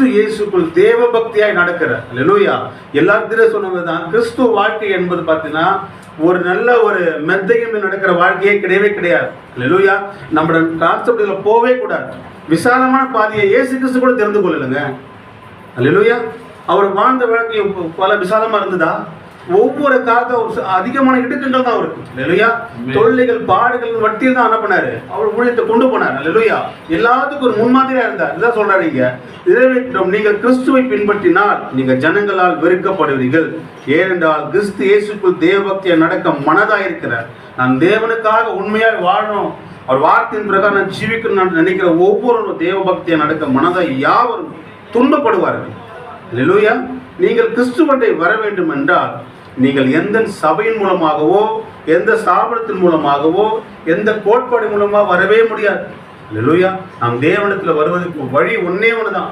கிறிஸ்து இயேசுக்குள் தேவ பக்தியாய் நடக்கிற. அல்லேலூயா. எல்லாத்திலும் சொன்னதுதான் கிறிஸ்துவ வாழ்க்கை என்பது பார்த்தீங்கன்னா ஒரு நல்ல ஒரு மெத்தையும் நடக்கிற வாழ்க்கையே கிடையவே கிடையாது. அல்லேலூயா. நம்மளோட கான்செப்ட்ல போவே கூடாது. விசாலமான பாதையை இயேசு கிறிஸ்து கூட தெரிந்து கொள்ளலுங்க. அல்லேலூயா. அவர் வாழ்ந்த வாழ்க்கை பல விசாலமா இருந்ததா? ஒவ்வொரு காலத்துல அதிகமான இடுக்கங்கள் தான் அவருக்கு. அல்லேலூயா. தொல்லைகள், பாடுகள், வட்டியில் தான் என்ன பண்ணாரு? அவர் ஊழியத்தை கொண்டு போனார். அல்லேலூயா. எல்லாத்துக்கும் ஒரு முன்மாதிரியா இருந்தார். இதான் சொல்றாரு, நீங்கள் கிறிஸ்துவை பின்பற்றினால் நீங்க ஜனங்களால் வெறுக்கப்படுவீர்கள். ஏனென்றால் கிறிஸ்து இயேசுக்குள் தேவபக்தியை நடக்க மனதாக இருக்கிறார். நான் தேவனுக்காக உண்மையாக வாழணும், அவர் வார்த்தையின் பிரகாரம் நான் ஜீவிக்கணும் நான் நினைக்கிற ஒவ்வொரு தேவபக்தியை நடக்க மனதாக யாவரும் துன்பப்படுவார்கள். அல்லேலூயா. நீங்கள் கிறிஸ்துவண்டை வர வேண்டும் என்றால் நீங்கள் எந்த சபையின் மூலமாகவோ, எந்த ஸ்தாபனத்தின் மூலமாகவோ, எந்த கோட்பாடு மூலமாக வரவே முடியாது. அல்லேலூயா. நாம் தேவனிடத்தில் வருவதற்கு வழி ஒன்னே ஒன்று தான்.